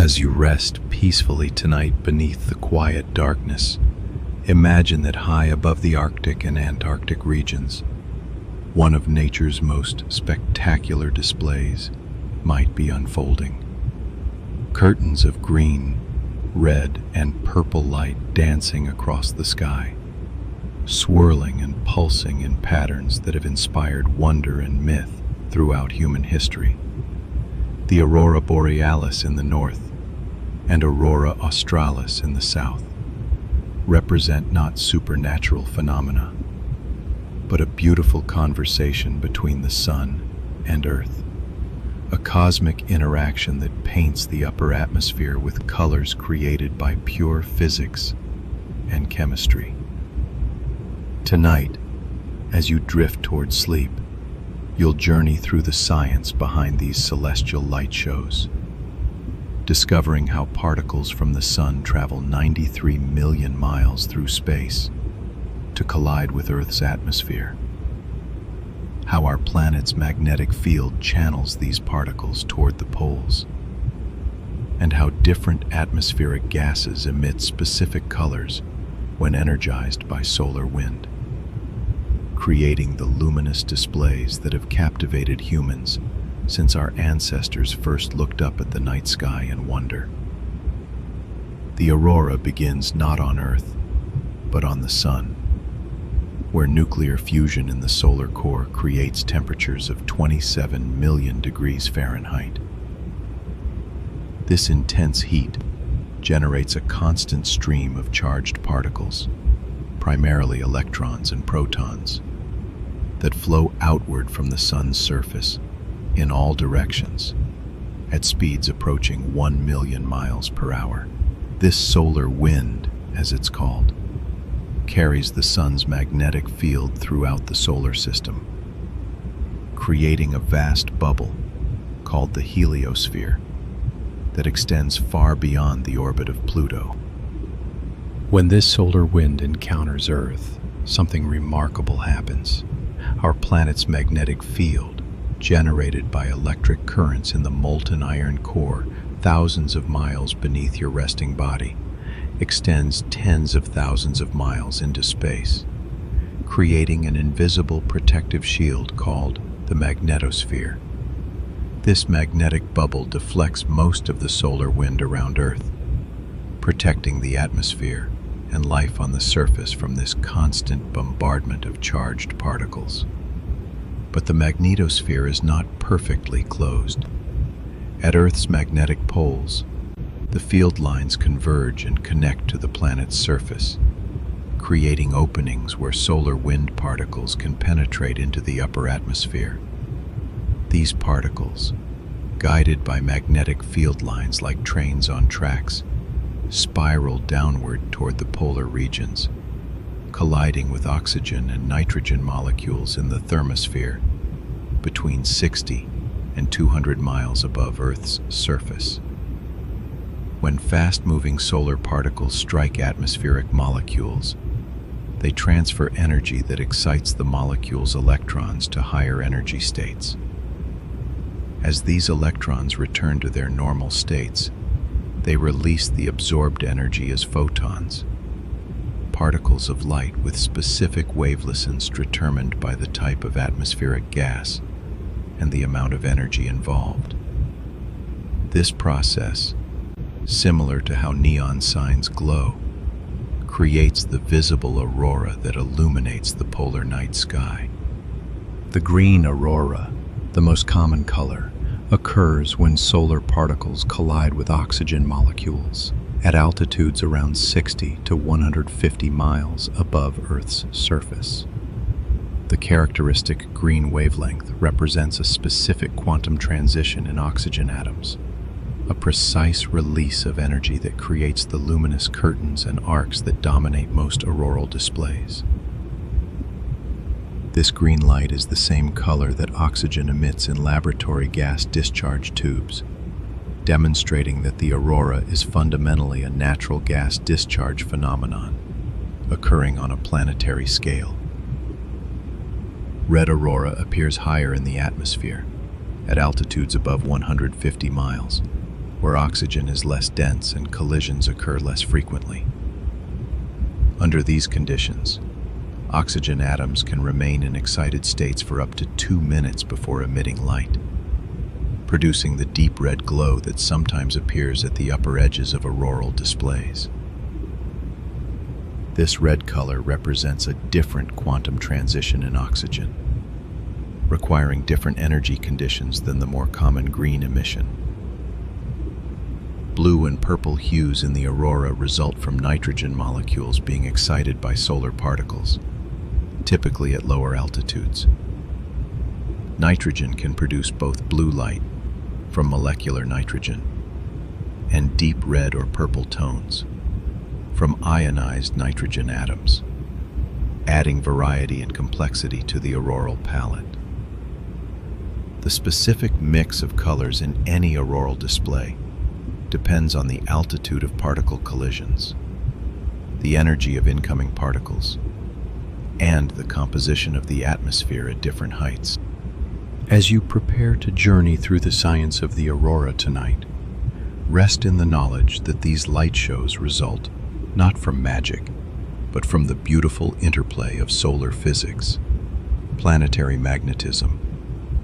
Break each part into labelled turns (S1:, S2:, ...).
S1: As you rest peacefully tonight beneath the quiet darkness, imagine that high above the Arctic and Antarctic regions, one of nature's most spectacular displays might be unfolding. Curtains of green, red, and purple light dancing across the sky, swirling and pulsing in patterns that have inspired wonder and myth throughout human history. The aurora borealis in the north and aurora australis in the south represent not supernatural phenomena, but a beautiful conversation between the sun and earth, a cosmic interaction that paints the upper atmosphere with colors created by pure physics and chemistry. Tonight, as you drift toward sleep, you'll journey through the science behind these celestial light shows, discovering how particles from the sun travel 93 million miles through space to collide with Earth's atmosphere, how our planet's magnetic field channels these particles toward the poles, and how different atmospheric gases emit specific colors when energized by solar wind, creating the luminous displays that have captivated humans since our ancestors first looked up at the night sky in wonder. The aurora begins not on Earth, but on the sun, where nuclear fusion in the solar core creates temperatures of 27 million degrees Fahrenheit. This intense heat generates a constant stream of charged particles, primarily electrons and protons, that flow outward from the sun's surface in all directions at speeds approaching 1 million miles per hour. This solar wind, as it's called, carries the sun's magnetic field throughout the solar system, creating a vast bubble called the heliosphere that extends far beyond the orbit of Pluto. When this solar wind encounters Earth, something remarkable happens. Our planet's magnetic field, generated by electric currents in the molten iron core thousands of miles beneath your resting body, extends tens of thousands of miles into space, creating an invisible protective shield called the magnetosphere. This magnetic bubble deflects most of the solar wind around Earth, protecting the atmosphere and life on the surface from this constant bombardment of charged particles. But the magnetosphere is not perfectly closed. At Earth's magnetic poles, the field lines converge and connect to the planet's surface, creating openings where solar wind particles can penetrate into the upper atmosphere. These particles, guided by magnetic field lines like trains on tracks, spiral downward toward the polar regions, colliding with oxygen and nitrogen molecules in the thermosphere between 60 and 200 miles above Earth's surface. When fast-moving solar particles strike atmospheric molecules, they transfer energy that excites the molecules' electrons to higher energy states. As these electrons return to their normal states, they release the absorbed energy as photons, particles of light with specific wavelengths determined by the type of atmospheric gas and the amount of energy involved. This process, similar to how neon signs glow, creates the visible aurora that illuminates the polar night sky. The green aurora, the most common color, occurs when solar particles collide with oxygen molecules at altitudes around 60 to 150 miles above Earth's surface. The characteristic green wavelength represents a specific quantum transition in oxygen atoms, a precise release of energy that creates the luminous curtains and arcs that dominate most auroral displays. This green light is the same color that oxygen emits in laboratory gas discharge tubes, demonstrating that the aurora is fundamentally a natural gas discharge phenomenon, occurring on a planetary scale. Red aurora appears higher in the atmosphere, at altitudes above 150 miles, where oxygen is less dense and collisions occur less frequently. Under these conditions, oxygen atoms can remain in excited states for up to 2 minutes before emitting light, producing the deep red glow that sometimes appears at the upper edges of auroral displays. This red color represents a different quantum transition in oxygen, requiring different energy conditions than the more common green emission. Blue and purple hues in the aurora result from nitrogen molecules being excited by solar particles, typically at lower altitudes. Nitrogen can produce both blue light from molecular nitrogen and deep red or purple tones from ionized nitrogen atoms, adding variety and complexity to the auroral palette. The specific mix of colors in any auroral display depends on the altitude of particle collisions, the energy of incoming particles, and the composition of the atmosphere at different heights. As you prepare to journey through the science of the aurora tonight, rest in the knowledge that these light shows result not from magic, but from the beautiful interplay of solar physics, planetary magnetism,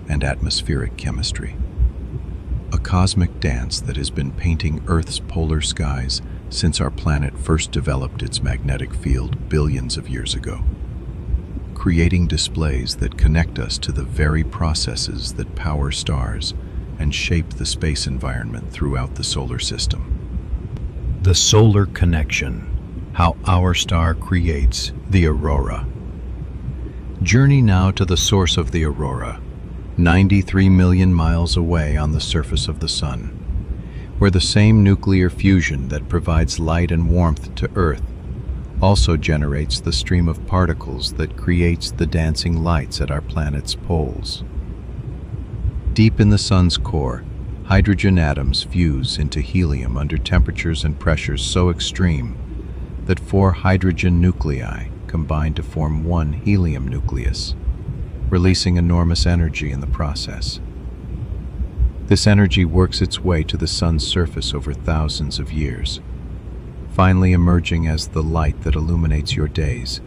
S1: and atmospheric chemistry. A cosmic dance that has been painting Earth's polar skies since our planet first developed its magnetic field billions of years ago, creating displays that connect us to the very processes that power stars and shape the space environment throughout the solar system. The solar connection, how our star creates the aurora. Journey now to the source of the aurora, 93 million miles away on the surface of the Sun, where the same nuclear fusion that provides light and warmth to Earth also generates the stream of particles that creates the dancing lights at our planet's poles. Deep in the Sun's core, hydrogen atoms fuse into helium under temperatures and pressures so extreme that 4 hydrogen nuclei combine to form one helium nucleus, releasing enormous energy in the process. This energy works its way to the Sun's surface over thousands of years, finally emerging as the light that illuminates your days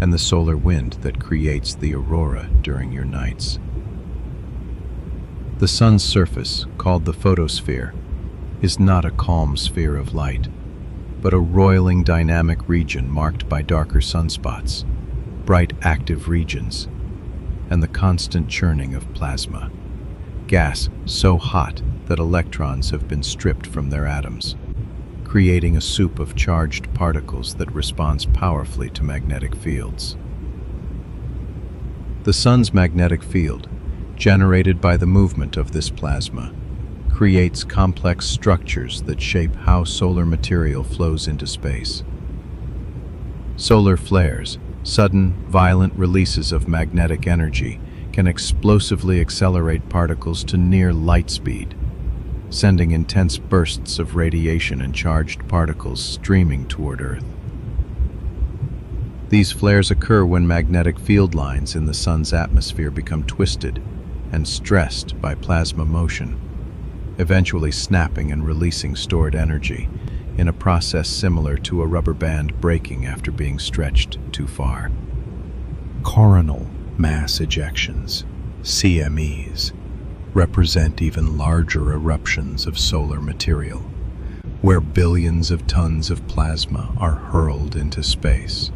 S1: and the solar wind that creates the aurora during your nights. The Sun's surface, called the photosphere, is not a calm sphere of light, but a roiling dynamic region marked by darker sunspots, bright active regions, and the constant churning of plasma, gas so hot that electrons have been stripped from their atoms, creating a soup of charged particles that responds powerfully to magnetic fields. The Sun's magnetic field, generated by the movement of this plasma, creates complex structures that shape how solar material flows into space. Solar flares, sudden, violent releases of magnetic energy, can explosively accelerate particles to near light speed, sending intense bursts of radiation and charged particles streaming toward Earth. These flares occur when magnetic field lines in the Sun's atmosphere become twisted and stressed by plasma motion, eventually snapping and releasing stored energy in a process similar to a rubber band breaking after being stretched too far. Coronal mass ejections, CMEs, represent even larger eruptions of solar material, where billions of tons of plasma are hurled into space,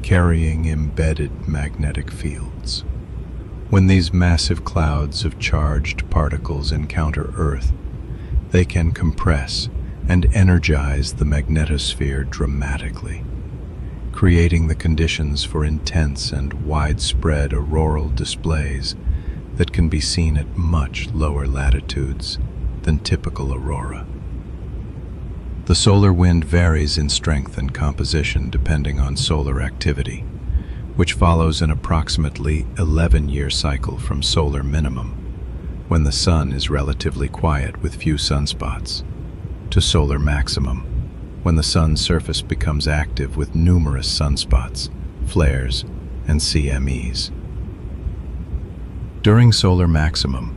S1: carrying embedded magnetic fields. When these massive clouds of charged particles encounter Earth, they can compress and energize the magnetosphere dramatically, creating the conditions for intense and widespread auroral displays that can be seen at much lower latitudes than typical aurora. The solar wind varies in strength and composition depending on solar activity, which follows an approximately 11-year cycle from solar minimum, when the Sun is relatively quiet with few sunspots, to solar maximum, when the Sun's surface becomes active with numerous sunspots, flares, and CMEs. During solar maximum,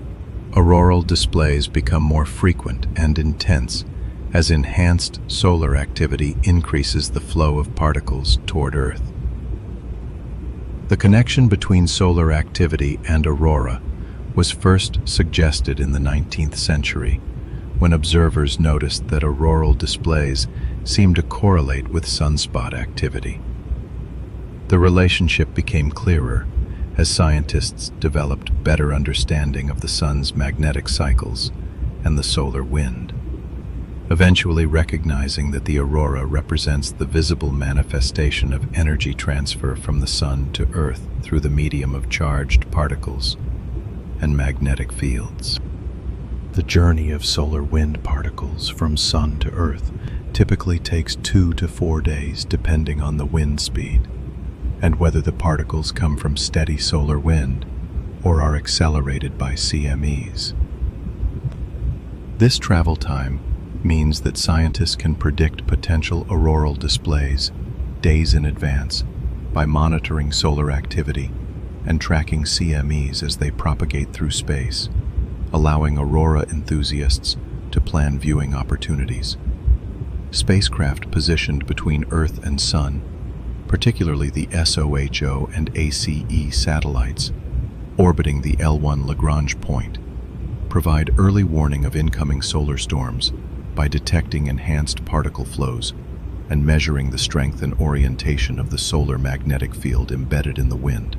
S1: Auroral displays become more frequent and intense as enhanced solar activity increases the flow of particles toward Earth. The connection between solar activity and aurora was first suggested in the 19th century, when observers noticed that auroral displays seemed to correlate with sunspot activity. The relationship became clearer as scientists developed better understanding of the sun's magnetic cycles and the solar wind, eventually recognizing that the aurora represents the visible manifestation of energy transfer from the sun to Earth through the medium of charged particles and magnetic fields. The journey of solar wind particles from sun to Earth typically takes 2 to 4 days depending on the wind speed and whether the particles come from steady solar wind or are accelerated by CMEs. This travel time means that scientists can predict potential auroral displays days in advance by monitoring solar activity and tracking CMEs as they propagate through space, allowing aurora enthusiasts to plan viewing opportunities. Spacecraft positioned between Earth and Sun, particularly the SOHO and ACE satellites, orbiting the L1 Lagrange point, provide early warning of incoming solar storms by detecting enhanced particle flows and measuring the strength and orientation of the solar magnetic field embedded in the wind.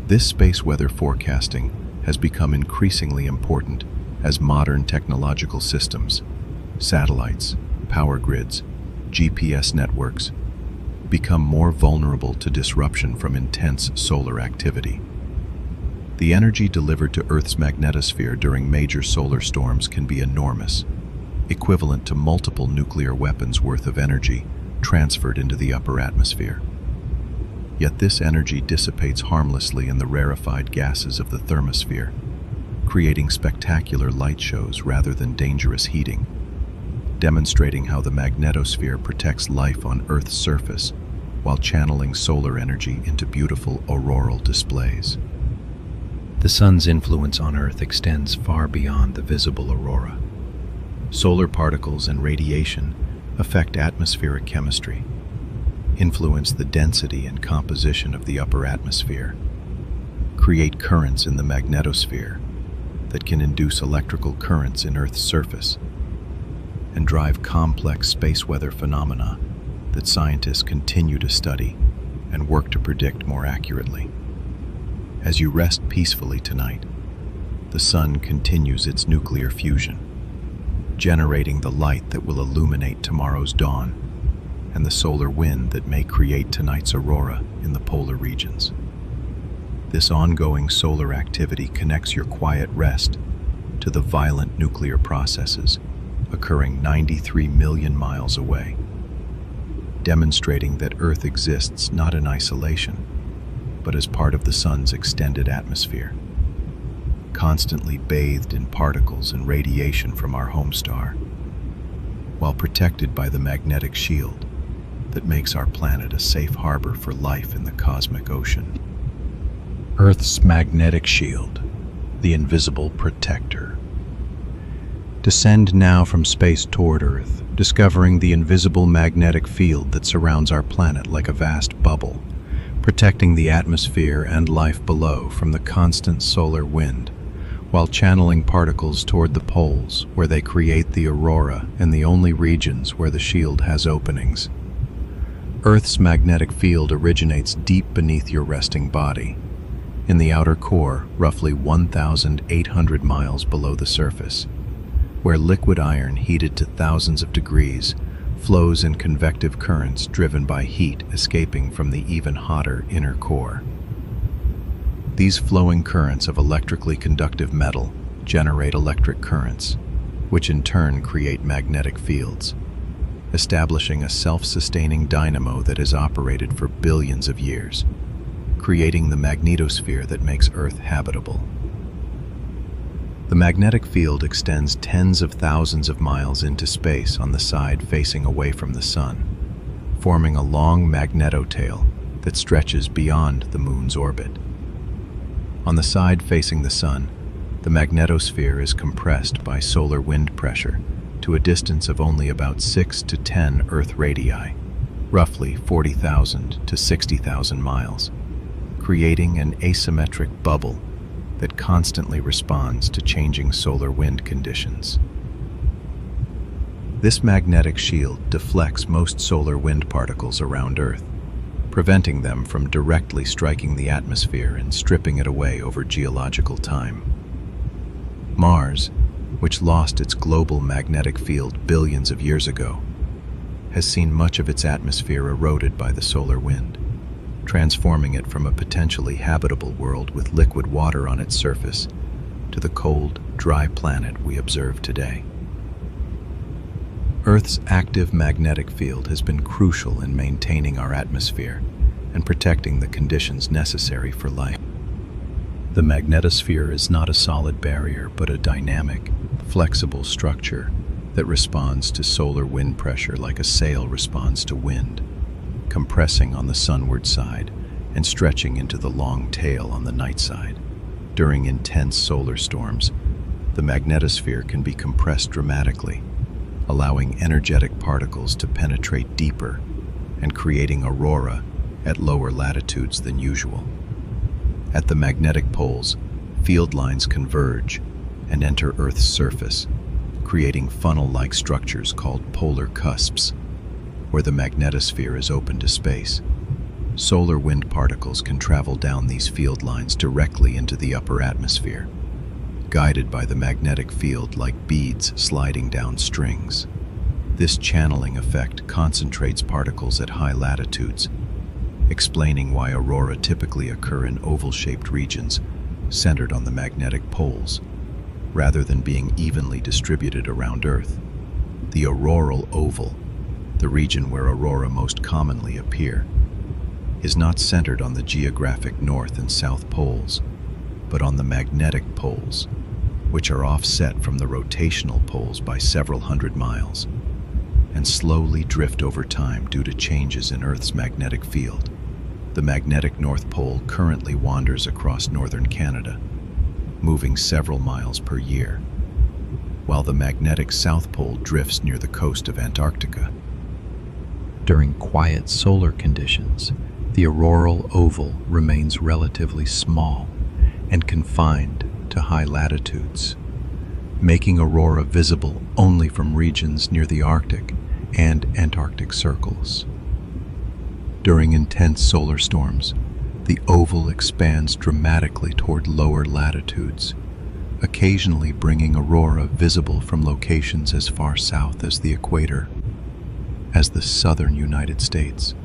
S1: This space weather forecasting has become increasingly important as modern technological systems, satellites, power grids, GPS networks, become more vulnerable to disruption from intense solar activity. The energy delivered to Earth's magnetosphere during major solar storms can be enormous, equivalent to multiple nuclear weapons worth of energy transferred into the upper atmosphere. Yet this energy dissipates harmlessly in the rarefied gases of the thermosphere, creating spectacular light shows rather than dangerous heating, demonstrating how the magnetosphere protects life on Earth's surface while channeling solar energy into beautiful auroral displays. The sun's influence on Earth extends far beyond the visible aurora. Solar particles and radiation affect atmospheric chemistry, influence the density and composition of the upper atmosphere, create currents in the magnetosphere that can induce electrical currents in Earth's surface, and drive complex space weather phenomena that scientists continue to study and work to predict more accurately. As you rest peacefully tonight, the sun continues its nuclear fusion, generating the light that will illuminate tomorrow's dawn and the solar wind that may create tonight's aurora in the polar regions. This ongoing solar activity connects your quiet rest to the violent nuclear processes occurring 93 million miles away, demonstrating that Earth exists not in isolation, but as part of the sun's extended atmosphere, constantly bathed in particles and radiation from our home star, while protected by the magnetic shield that makes our planet a safe harbor for life in the cosmic ocean. Earth's magnetic shield, the invisible protector. Descend now from space toward Earth, discovering the invisible magnetic field that surrounds our planet like a vast bubble, protecting the atmosphere and life below from the constant solar wind, while channeling particles toward the poles where they create the aurora in the only regions where the shield has openings. Earth's magnetic field originates deep beneath your resting body, in the outer core, roughly 1,800 miles below the surface, where liquid iron heated to thousands of degrees flows in convective currents driven by heat escaping from the even hotter inner core. These flowing currents of electrically conductive metal generate electric currents, which in turn create magnetic fields, establishing a self-sustaining dynamo that has operated for billions of years, creating the magnetosphere that makes Earth habitable. The magnetic field extends tens of thousands of miles into space on the side facing away from the sun, forming a long magnetotail that stretches beyond the moon's orbit. On the side facing the sun, The magnetosphere is compressed by solar wind pressure to a distance of only about 6 to 10 Earth radii, roughly 40,000 to 60,000 miles, creating an asymmetric bubble that constantly responds to changing solar wind conditions. This magnetic shield deflects most solar wind particles around Earth, preventing them from directly striking the atmosphere and stripping it away over geological time. Mars, which lost its global magnetic field billions of years ago, has seen much of its atmosphere eroded by the solar wind, transforming it from a potentially habitable world with liquid water on its surface to the cold, dry planet we observe today. Earth's active magnetic field has been crucial in maintaining our atmosphere and protecting the conditions necessary for life. The magnetosphere is not a solid barrier, but a dynamic, flexible structure that responds to solar wind pressure like a sail responds to wind, compressing on the sunward side and stretching into the long tail on the night side. During intense solar storms, the magnetosphere can be compressed dramatically, allowing energetic particles to penetrate deeper and creating aurora at lower latitudes than usual. At the magnetic poles, field lines converge and enter Earth's surface, creating funnel-like structures called polar cusps, where the magnetosphere is open to space. Solar wind particles can travel down these field lines directly into the upper atmosphere, guided by the magnetic field like beads sliding down strings. This channeling effect concentrates particles at high latitudes, explaining why aurora typically occur in oval-shaped regions centered on the magnetic poles, rather than being evenly distributed around Earth. The auroral oval, the region where aurora most commonly appear, is not centered on the geographic north and south poles, but on the magnetic poles, which are offset from the rotational poles by several hundred miles, and slowly drift over time due to changes in Earth's magnetic field. The magnetic North Pole currently wanders across northern Canada, moving several miles per year, while the magnetic South Pole drifts near the coast of Antarctica. During quiet solar conditions, the auroral oval remains relatively small and confined to high latitudes, making aurora visible only from regions near the Arctic and Antarctic circles. During intense solar storms, the oval expands dramatically toward lower latitudes, occasionally bringing aurora visible from locations as far south as the equator, as the southern United States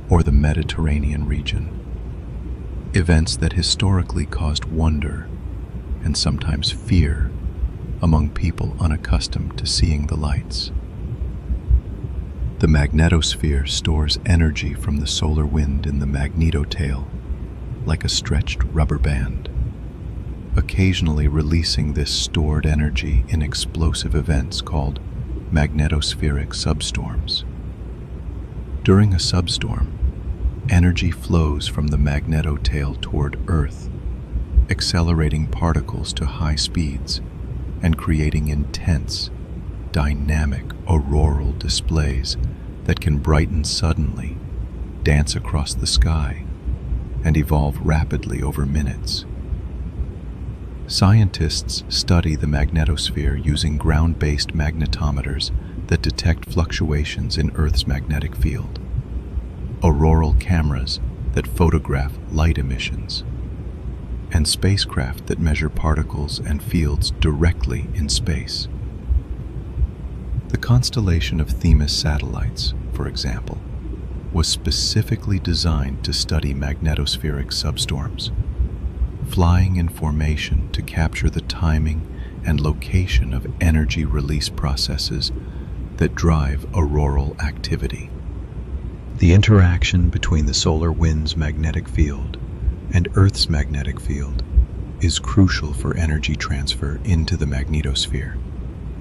S1: or the Mediterranean region. Events that historically caused wonder and sometimes fear among people unaccustomed to seeing the lights. The magnetosphere stores energy from the solar wind in the magnetotail, like a stretched rubber band, occasionally releasing this stored energy in explosive events called magnetospheric substorms. During a substorm, energy flows from the magnetotail toward Earth, accelerating particles to high speeds and creating intense, dynamic auroral displays that can brighten suddenly, dance across the sky, and evolve rapidly over minutes. Scientists study the magnetosphere using ground-based magnetometers that detect fluctuations in Earth's magnetic field, auroral cameras that photograph light emissions, and spacecraft that measure particles and fields directly in space. The constellation of Themis satellites, for example, was specifically designed to study magnetospheric substorms, flying in formation to capture the timing and location of energy release processes that drive auroral activity. The interaction between the solar wind's magnetic field and Earth's magnetic field is crucial for energy transfer into the magnetosphere.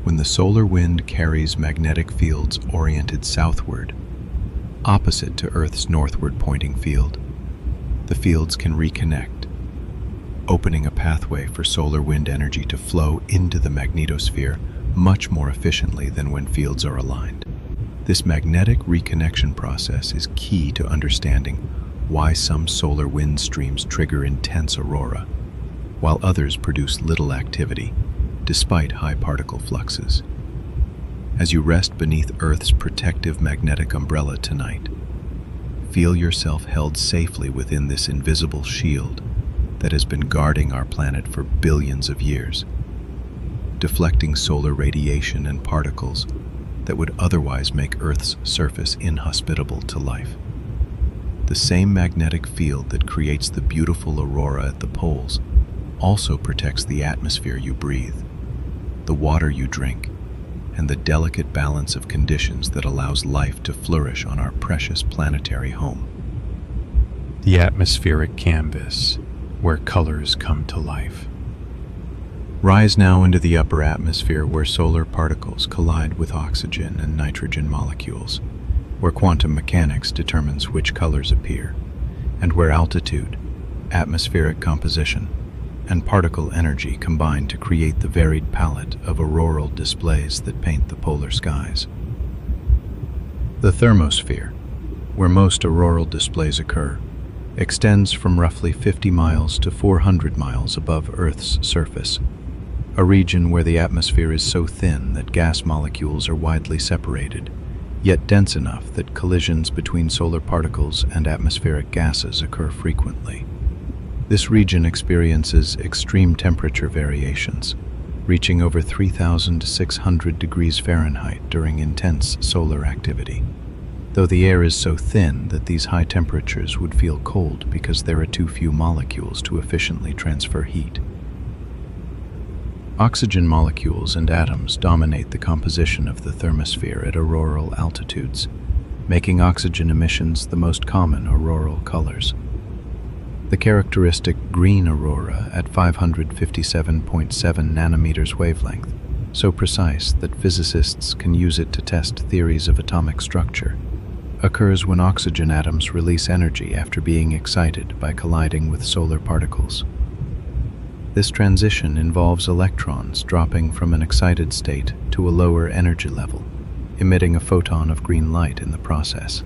S1: When the solar wind carries magnetic fields oriented southward, opposite to Earth's northward pointing field, the fields can reconnect, opening a pathway for solar wind energy to flow into the magnetosphere much more efficiently than when fields are aligned. This magnetic reconnection process is key to understanding why some solar wind streams trigger intense aurora, while others produce little activity, despite high particle fluxes. As you rest beneath Earth's protective magnetic umbrella tonight, feel yourself held safely within this invisible shield that has been guarding our planet for billions of years, deflecting solar radiation and particles that would otherwise make Earth's surface inhospitable to life. The same magnetic field that creates the beautiful aurora at the poles also protects the atmosphere you breathe, the water you drink, and the delicate balance of conditions that allows life to flourish on our precious planetary home.
S2: The atmospheric canvas, where colors come to life.
S1: Rise now into the upper atmosphere where solar particles collide with oxygen and nitrogen molecules, where quantum mechanics determines which colors appear, and where altitude, atmospheric composition, and particle energy combine to create the varied palette of auroral displays that paint the polar skies. The thermosphere, where most auroral displays occur, extends from roughly 50 miles to 400 miles above Earth's surface, a region where the atmosphere is so thin that gas molecules are widely separated, yet dense enough that collisions between solar particles and atmospheric gases occur frequently. This region experiences extreme temperature variations, reaching over 3,600 degrees Fahrenheit during intense solar activity, though the air is so thin that these high temperatures would feel cold because there are too few molecules to efficiently transfer heat. Oxygen molecules and atoms dominate the composition of the thermosphere at auroral altitudes, making oxygen emissions the most common auroral colors. The characteristic green aurora at 557.7 nanometers wavelength, so precise that physicists can use it to test theories of atomic structure, occurs when oxygen atoms release energy after being excited by colliding with solar particles. This transition involves electrons dropping from an excited state to a lower energy level, emitting a photon of green light in the process.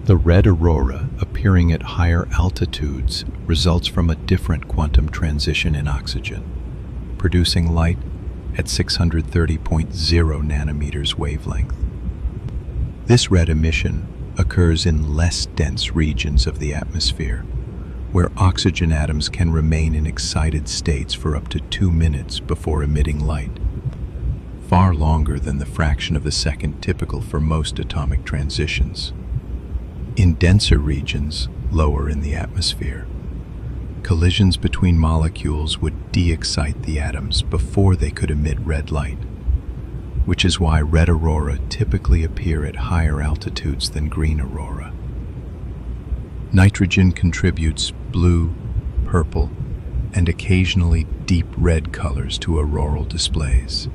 S1: The red aurora appearing at higher altitudes results from a different quantum transition in oxygen, producing light at 630.0 nanometers wavelength. This red emission occurs in less dense regions of the atmosphere, where oxygen atoms can remain in excited states for up to 2 minutes before emitting light, far longer than the fraction of a second typical for most atomic transitions. In denser regions, lower in the atmosphere, collisions between molecules would de-excite the atoms before they could emit red light, which is why red aurora typically appear at higher altitudes than green aurora. Nitrogen contributes blue, purple, and occasionally deep red colors to auroral displays.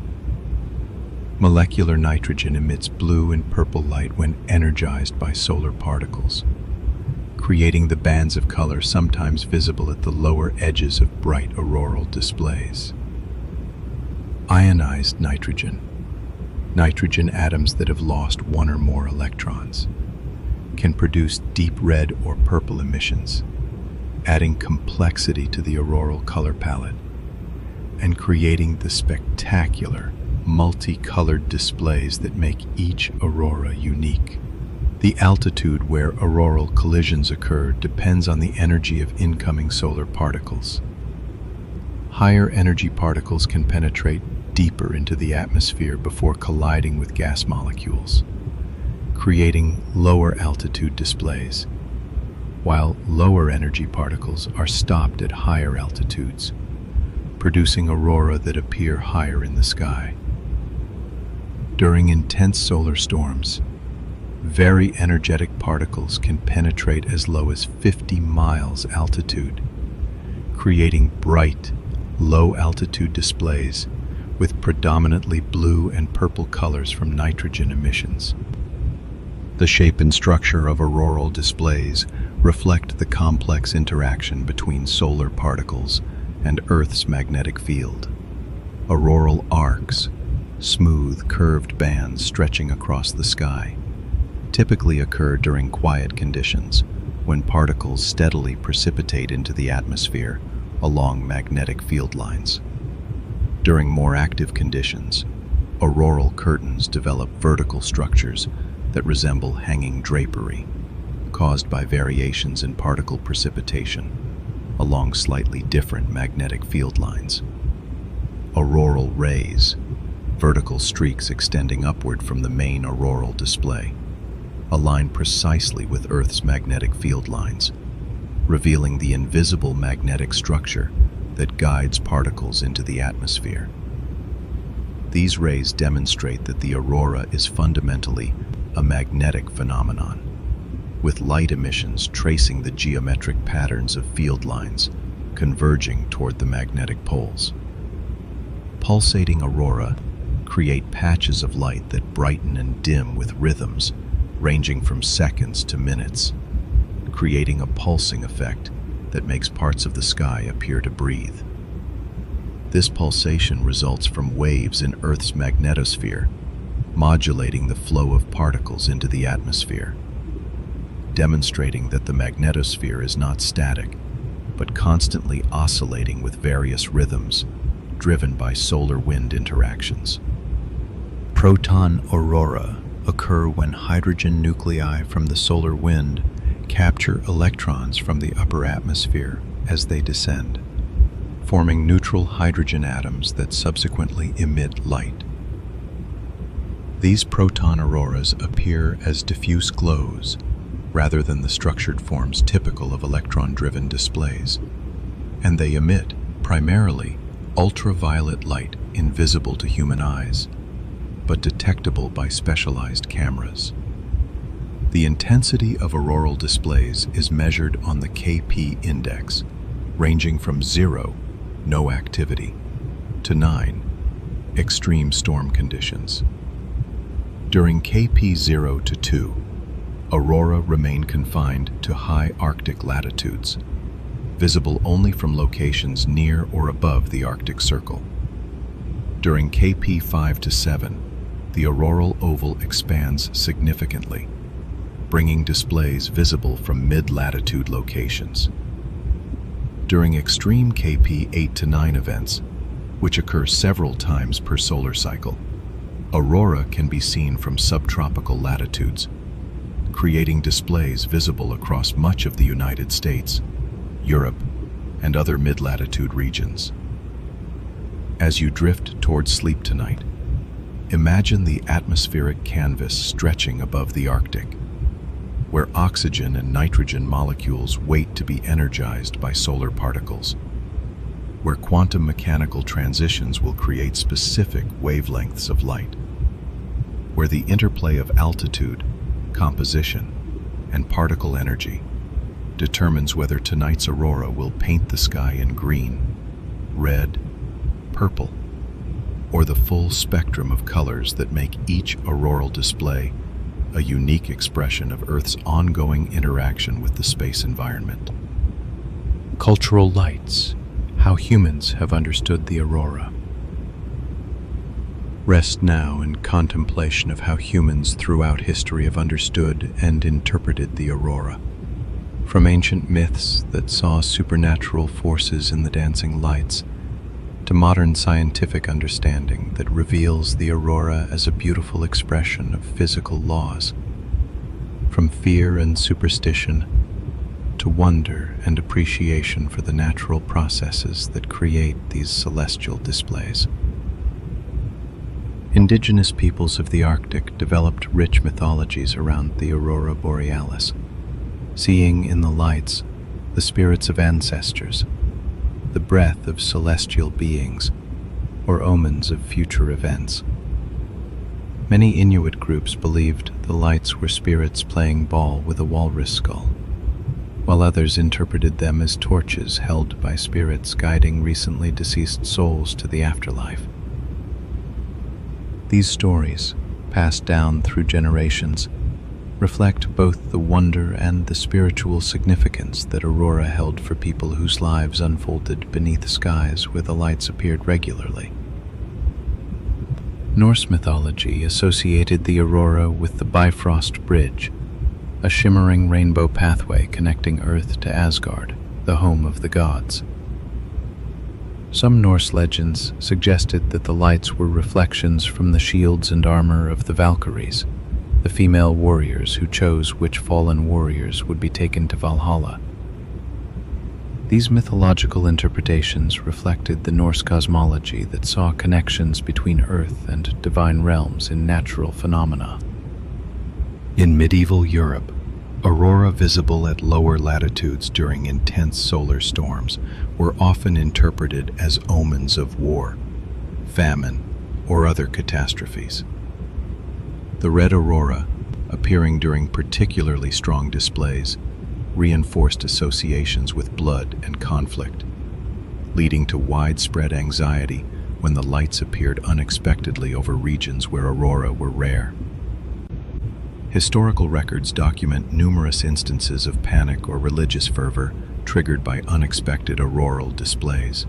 S1: Molecular nitrogen emits blue and purple light when energized by solar particles, creating the bands of color sometimes visible at the lower edges of bright auroral displays. Ionized nitrogen, nitrogen atoms that have lost one or more electrons, can produce deep red or purple emissions, adding complexity to the auroral color palette and creating the spectacular, multicolored displays that make each aurora unique. The altitude where auroral collisions occur depends on the energy of incoming solar particles. Higher energy particles can penetrate deeper into the atmosphere before colliding with gas molecules, creating lower altitude displays, while lower energy particles are stopped at higher altitudes, producing aurora that appear higher in the sky. During intense solar storms, very energetic particles can penetrate as low as 50 miles altitude, creating bright, low-altitude displays with predominantly blue and purple colors from nitrogen emissions. The shape and structure of auroral displays reflect the complex interaction between solar particles and Earth's magnetic field. Auroral arcs, smooth, curved bands stretching across the sky, typically occur during quiet conditions when particles steadily precipitate into the atmosphere along magnetic field lines. During more active conditions, auroral curtains develop vertical structures that resemble hanging drapery, caused by variations in particle precipitation along slightly different magnetic field lines. Auroral rays, vertical streaks extending upward from the main auroral display, align precisely with Earth's magnetic field lines, revealing the invisible magnetic structure that guides particles into the atmosphere. These rays demonstrate that the aurora is fundamentally a magnetic phenomenon, with light emissions tracing the geometric patterns of field lines converging toward the magnetic poles. Pulsating aurora create patches of light that brighten and dim with rhythms ranging from seconds to minutes, creating a pulsing effect that makes parts of the sky appear to breathe. This pulsation results from waves in Earth's magnetosphere, modulating the flow of particles into the atmosphere, demonstrating that the magnetosphere is not static, but constantly oscillating with various rhythms driven by solar-wind interactions. Proton aurora occur when hydrogen nuclei from the solar wind capture electrons from the upper atmosphere as they descend, forming neutral hydrogen atoms that subsequently emit light. These proton auroras appear as diffuse glows rather than the structured forms typical of electron-driven displays, and they emit primarily ultraviolet light invisible to human eyes, but detectable by specialized cameras. The intensity of auroral displays is measured on the Kp index, ranging from 0, no activity, to 9, extreme storm conditions. During Kp 0 to 2, aurora remain confined to high Arctic latitudes, visible only from locations near or above the Arctic Circle. During Kp 5 to 7, the auroral oval expands significantly, bringing displays visible from mid-latitude locations. During extreme Kp 8 to 9 events, which occur several times per solar cycle, aurora can be seen from subtropical latitudes, creating displays visible across much of the United States, Europe, and other mid-latitude regions. As you drift towards sleep tonight, imagine the atmospheric canvas stretching above the Arctic, where oxygen and nitrogen molecules wait to be energized by solar particles, where quantum mechanical transitions will create specific wavelengths of light, where the interplay of altitude, composition, and particle energy determines whether tonight's aurora will paint the sky in green, red, purple, or the full spectrum of colors that make each auroral display a unique expression of Earth's ongoing interaction with the space environment.
S2: Cultural lights, how humans have understood the aurora. Rest now in contemplation of how humans throughout history have understood and interpreted the aurora. From ancient myths that saw supernatural forces in the dancing lights, to modern scientific understanding that reveals the aurora as a beautiful expression of physical laws. From fear and superstition to wonder and appreciation for the natural processes that create these celestial displays. Indigenous peoples of the Arctic developed rich mythologies around the aurora borealis, seeing in the lights the spirits of ancestors, the breath of celestial beings, or omens of future events. Many Inuit groups believed the lights were spirits playing ball with a walrus skull, while others interpreted them as torches held by spirits guiding recently deceased souls to the afterlife. These stories, passed down through generations, reflect both the wonder and the spiritual significance that aurora held for people whose lives unfolded beneath skies where the lights appeared regularly. Norse mythology associated the aurora with the Bifrost Bridge, a shimmering rainbow pathway connecting Earth to Asgard, the home of the gods. Some Norse legends suggested that the lights were reflections from the shields and armor of the Valkyries, the female warriors who chose which fallen warriors would be taken to Valhalla. These mythological interpretations reflected the Norse cosmology that saw connections between Earth and divine realms in natural phenomena.
S1: In medieval Europe, aurora visible at lower latitudes during intense solar storms were often interpreted as omens of war, famine, or other catastrophes. The red aurora, appearing during particularly strong displays, reinforced associations with blood and conflict, leading to widespread anxiety when the lights appeared unexpectedly over regions where aurora were rare. Historical records document numerous instances of panic or religious fervor triggered by unexpected auroral displays.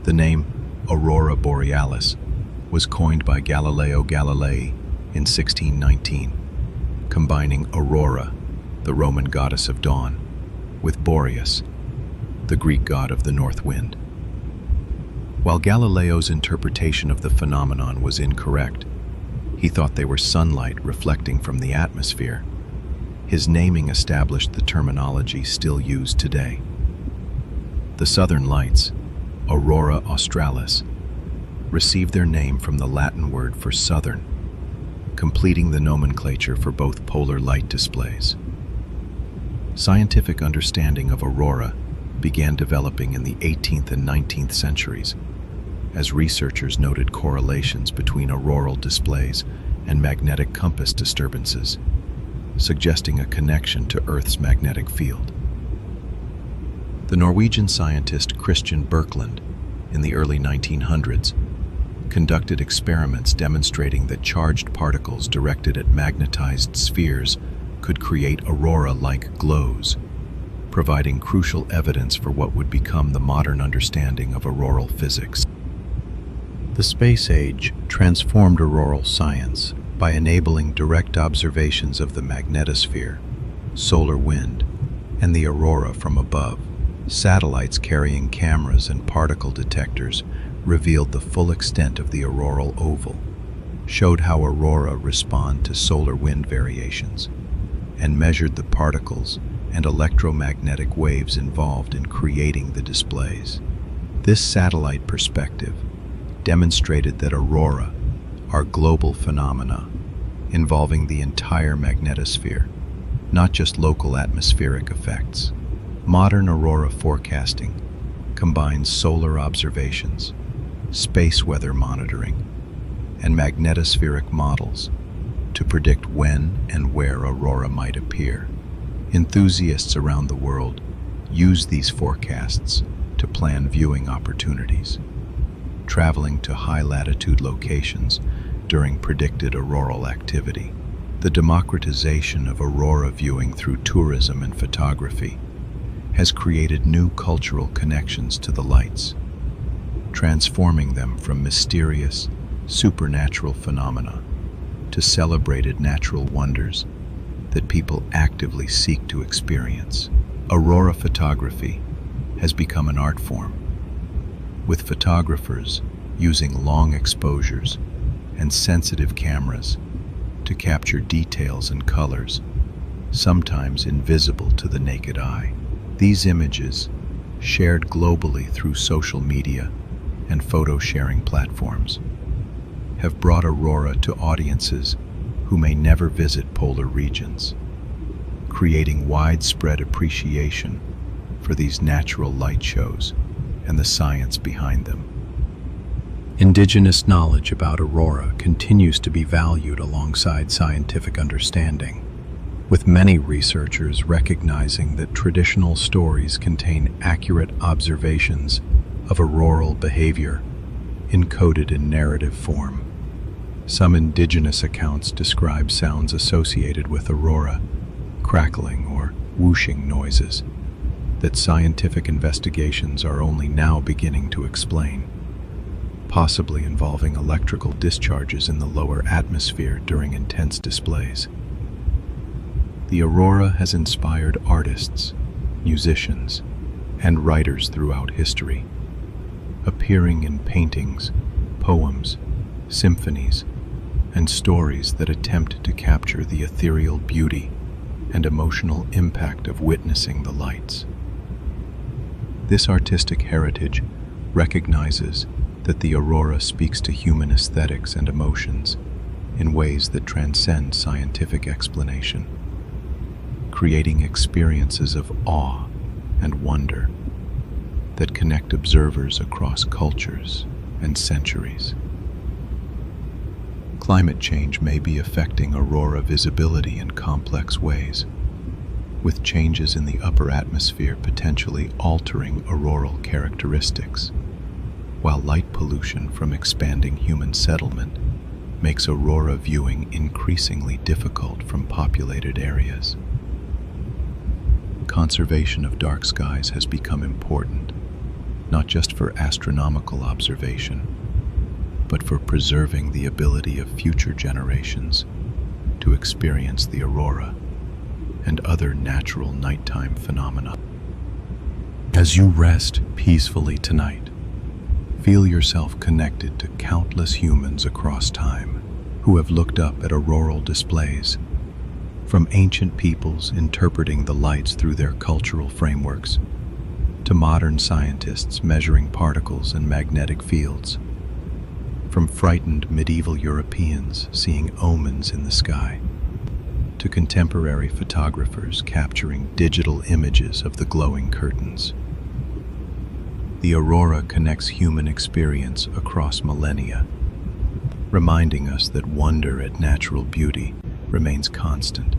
S1: The name aurora borealis was coined by Galileo Galilei in 1619, combining aurora, the Roman goddess of dawn, with Boreas, the Greek god of the north wind. While Galileo's interpretation of the phenomenon was incorrect, he thought they were sunlight reflecting from the atmosphere. His naming established the terminology still used today. The southern lights, aurora australis, received their name from the Latin word for southern, completing the nomenclature for both polar light displays. Scientific understanding of aurora began developing in the 18th and 19th centuries, as researchers noted correlations between auroral displays and magnetic compass disturbances, suggesting a connection to Earth's magnetic field. The Norwegian scientist Christian Birkeland, in the early 1900s, conducted experiments demonstrating that charged particles directed at magnetized spheres could create aurora-like glows, providing crucial evidence for what would become the modern understanding of auroral physics.
S2: The space age transformed auroral science by enabling direct observations of the magnetosphere, solar wind, and the aurora from above. Satellites carrying cameras and particle detectors revealed the full extent of the auroral oval, showed how aurora respond to solar wind variations, and measured the particles and electromagnetic waves involved in creating the displays. This satellite perspective demonstrated that aurora are global phenomena involving the entire magnetosphere, not just local atmospheric effects. Modern aurora forecasting combines solar observations, space weather monitoring, and magnetospheric models to predict when and where aurora might appear. Enthusiasts around the world use these forecasts to plan viewing opportunities, traveling to high-latitude locations during predicted auroral activity. The democratization of aurora viewing through tourism and photography has created new cultural connections to the lights, transforming them from mysterious, supernatural phenomena to celebrated natural wonders that people actively seek to experience. Aurora photography has become an art form, with photographers using long exposures and sensitive cameras to capture details and colors, sometimes invisible to the naked eye. These images, shared globally through social media and photo-sharing platforms, have brought aurora to audiences who may never visit polar regions, creating widespread appreciation for these natural light shows and the science behind them. Indigenous knowledge about aurora continues to be valued alongside scientific understanding, with many researchers recognizing that traditional stories contain accurate observations of auroral behavior encoded in narrative form. Some indigenous accounts describe sounds associated with aurora, crackling or whooshing noises, that scientific investigations are only now beginning to explain, possibly involving electrical discharges in the lower atmosphere during intense displays. The aurora has inspired artists, musicians, and writers throughout history, appearing in paintings, poems, symphonies, and stories that attempt to capture the ethereal beauty and emotional impact of witnessing the lights. This artistic heritage recognizes that the aurora speaks to human aesthetics and emotions in ways that transcend scientific explanation, creating experiences of awe and wonder that connect observers across cultures and centuries. Climate change may be affecting aurora visibility in complex ways, with changes in the upper atmosphere potentially altering auroral characteristics, while light pollution from expanding human settlement makes aurora viewing increasingly difficult from populated areas. Conservation of dark skies has become important, not just for astronomical observation, but for preserving the ability of future generations to experience the aurora and other natural nighttime phenomena. As you rest peacefully tonight, feel yourself connected to countless humans across time who have looked up at auroral displays, from ancient peoples interpreting the lights through their cultural frameworks, to modern scientists measuring particles and magnetic fields, from frightened medieval Europeans seeing omens in the sky, to contemporary photographers capturing digital images of the glowing curtains. The aurora connects human experience across millennia, reminding us that wonder at natural beauty remains constant,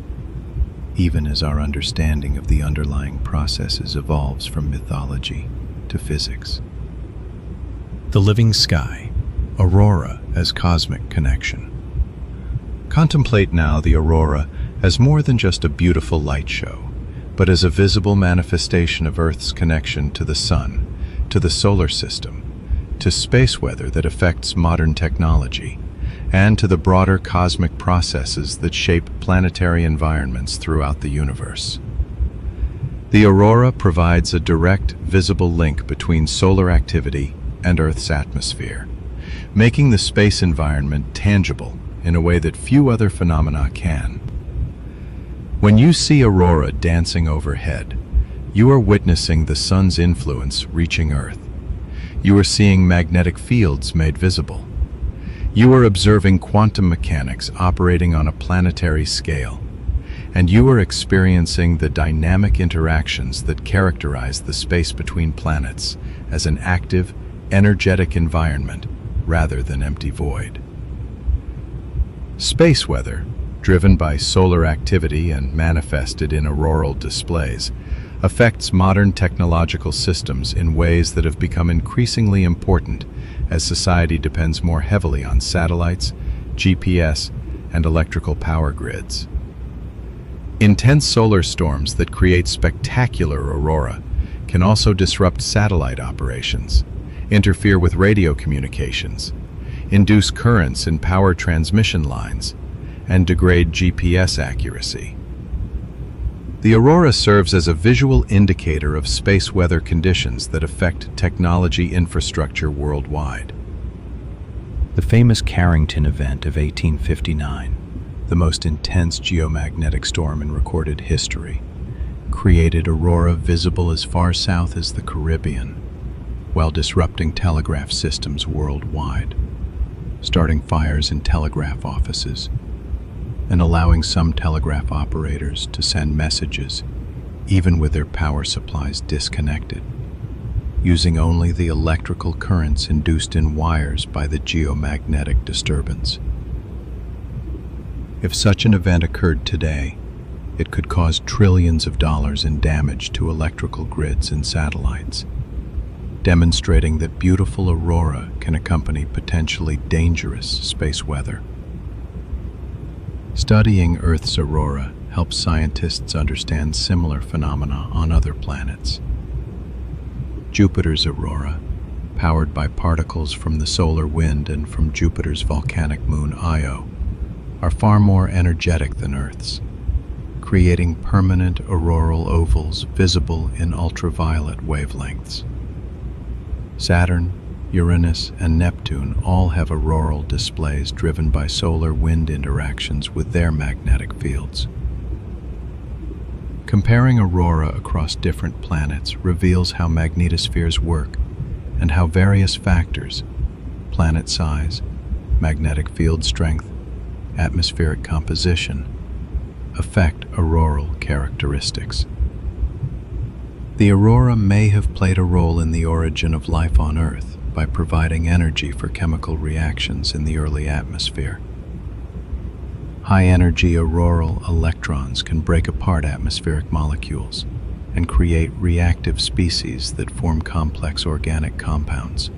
S2: even as our understanding of the underlying processes evolves from mythology to physics. The living sky, aurora as cosmic connection. Contemplate now the aurora as more than just a beautiful light show, but as a visible manifestation of Earth's connection to the sun, to the solar system, to space weather that affects modern technology, and to the broader cosmic processes that shape planetary environments throughout the universe. The aurora provides a direct, visible link between solar activity and Earth's atmosphere, making the space environment tangible in a way that few other phenomena can. When you see aurora dancing overhead, you are witnessing the sun's influence reaching Earth. You are seeing magnetic fields made visible. You are observing quantum mechanics operating on a planetary scale, and you are experiencing the dynamic interactions that characterize the space between planets as an active, energetic environment rather than empty void. Space weather, driven by solar activity and manifested in auroral displays, affects modern technological systems in ways that have become increasingly important as society depends more heavily on satellites, GPS, and electrical power grids. Intense solar storms that create spectacular aurora can also disrupt satellite operations, interfere with radio communications, induce currents in power transmission lines, and degrade GPS accuracy. The aurora serves as a visual indicator of space weather conditions that affect technology infrastructure worldwide. The famous Carrington event of 1859, the most intense geomagnetic storm in recorded history, created aurora visible as far south as the Caribbean, while disrupting telegraph systems worldwide, starting fires in telegraph offices, and allowing some telegraph operators to send messages, even with their power supplies disconnected, using only the electrical currents induced in wires by the geomagnetic disturbance. If such an event occurred today, it could cause trillions of dollars in damage to electrical grids and satellites, demonstrating that beautiful aurora can accompany potentially dangerous space weather. Studying Earth's aurora helps scientists understand similar phenomena on other planets. Jupiter's aurora, powered by particles from the solar wind and from Jupiter's volcanic moon Io, are far more energetic than Earth's, creating permanent auroral ovals visible in ultraviolet wavelengths. Saturn, Uranus, and Neptune all have auroral displays driven by solar wind interactions with their magnetic fields. Comparing aurora across different planets reveals how magnetospheres work and how various factors, planet size, magnetic field strength, atmospheric composition, affect auroral characteristics. The aurora may have played a role in the origin of life on Earth by providing energy for chemical reactions in the early atmosphere. High-energy auroral electrons can break apart atmospheric molecules and create reactive species that form complex organic compounds.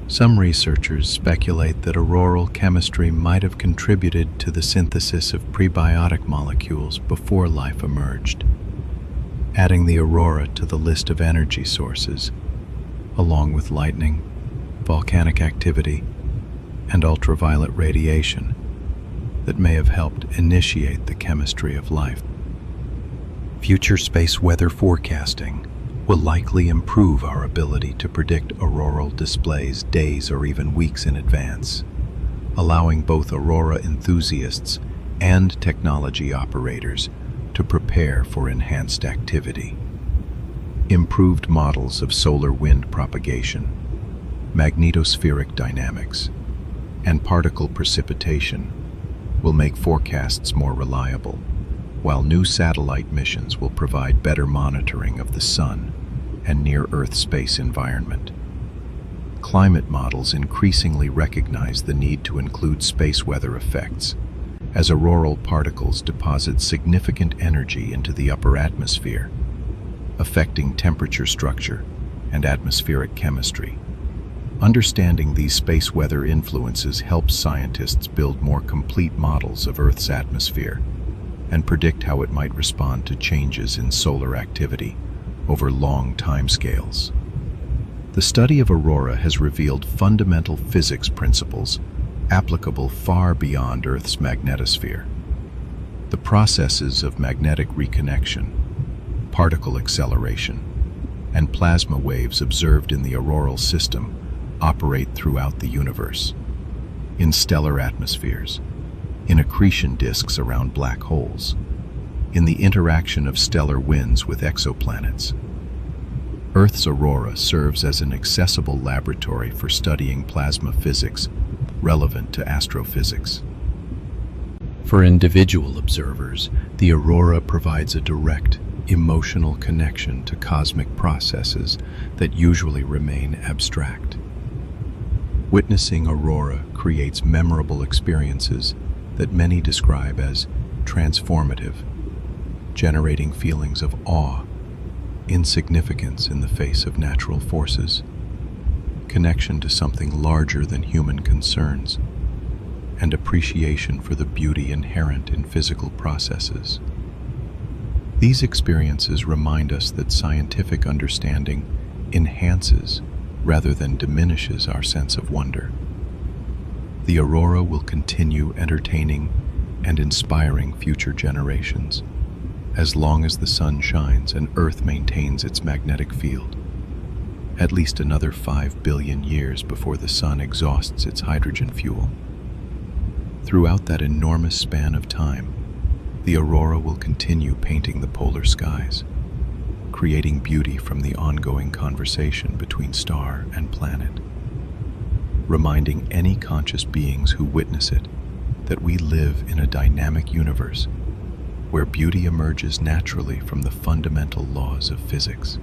S2: Some researchers speculate that auroral chemistry might have contributed to the synthesis of prebiotic molecules before life emerged, adding the aurora to the list of energy sources, along with lightning, volcanic activity, and ultraviolet radiation that may have helped initiate the chemistry of life. Future space weather forecasting will likely improve our ability to predict auroral displays days or even weeks in advance, allowing both aurora enthusiasts and technology operators to prepare for enhanced activity. Improved models of solar wind propagation, magnetospheric dynamics, and particle precipitation will make forecasts more reliable, while new satellite missions will provide better monitoring of the sun and near-Earth space environment. Climate models increasingly recognize the need to include space weather effects, as auroral particles deposit significant energy into the upper atmosphere, affecting temperature structure and atmospheric chemistry. Understanding these space weather influences helps scientists build more complete models of Earth's atmosphere and predict how it might respond to changes in solar activity over long timescales. The study of aurora has revealed fundamental physics principles applicable far beyond Earth's magnetosphere. The processes of magnetic reconnection, particle acceleration, and plasma waves observed in the auroral system operate throughout the universe, in stellar atmospheres, in accretion disks around black holes, in the interaction of stellar winds with exoplanets. Earth's aurora serves as an accessible laboratory for studying plasma physics relevant to astrophysics. For individual observers, the aurora provides a direct, emotional connection to cosmic processes that usually remain abstract. Witnessing aurora creates memorable experiences that many describe as transformative, generating feelings of awe, insignificance in the face of natural forces, connection to something larger than human concerns, and appreciation for the beauty inherent in physical processes. These experiences remind us that scientific understanding enhances rather than diminishes our sense of wonder. The aurora will continue entertaining and inspiring future generations, as long as the sun shines and Earth maintains its magnetic field, at least another 5 billion years before the sun exhausts its hydrogen fuel. Throughout that enormous span of time, the aurora will continue painting the polar skies, creating beauty from the ongoing conversation between star and planet, reminding any conscious beings who witness it that we live in a dynamic universe where beauty emerges naturally from the fundamental laws of physics.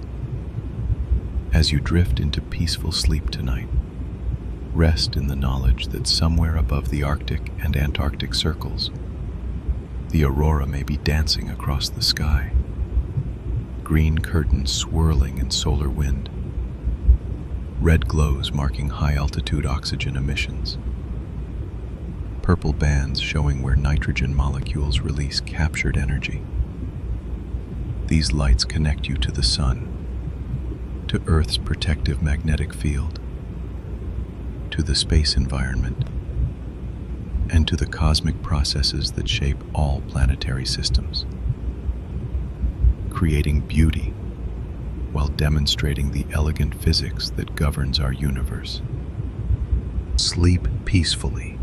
S2: As you drift into peaceful sleep tonight, rest in the knowledge that somewhere above the Arctic and Antarctic circles, the aurora may be dancing across the sky, green curtains swirling in solar wind, red glows marking high-altitude oxygen emissions.
S1: purple bands showing where nitrogen molecules release captured energy. These lights connect you to the sun, to Earth's protective magnetic field, to the space environment, and to the cosmic processes that shape all planetary systems, creating beauty while demonstrating the elegant physics that governs our universe.
S2: Sleep peacefully,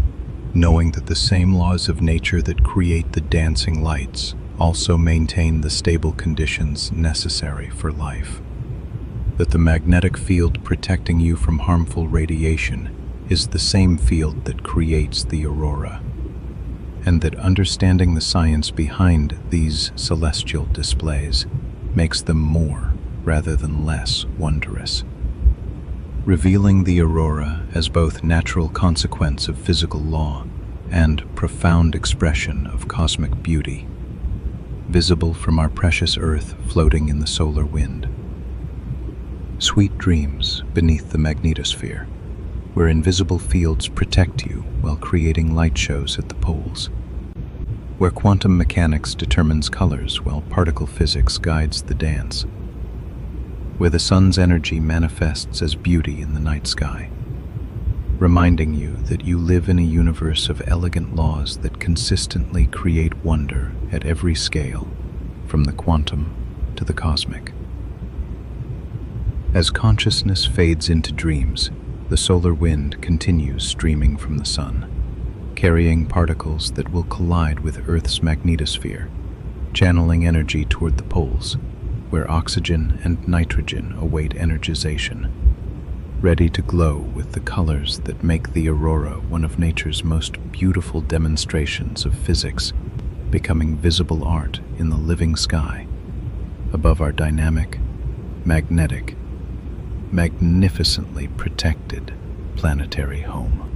S2: knowing that the same laws of nature that create the dancing lights also maintain the stable conditions necessary for life. That the magnetic field protecting you from harmful radiation is the same field that creates the aurora, and that understanding the science behind these celestial displays makes them more rather than less wondrous, revealing the aurora as both natural consequence of physical law and profound expression of cosmic beauty, visible from our precious Earth floating in the solar wind. Sweet dreams beneath the magnetosphere, where invisible fields protect you while creating light shows at the poles, where quantum mechanics determines colors while particle physics guides the dance, where the sun's energy manifests as beauty in the night sky, reminding you that you live in a universe of elegant laws that consistently create wonder at every scale, from the quantum to the cosmic. As consciousness fades into dreams, the solar wind continues streaming from the sun, carrying particles that will collide with Earth's magnetosphere, channeling energy toward the poles, where oxygen and nitrogen await energization, ready to glow with the colors that make the aurora one of nature's most beautiful demonstrations of physics, becoming visible art in the living sky, above our dynamic, magnetic, magnificently protected planetary home.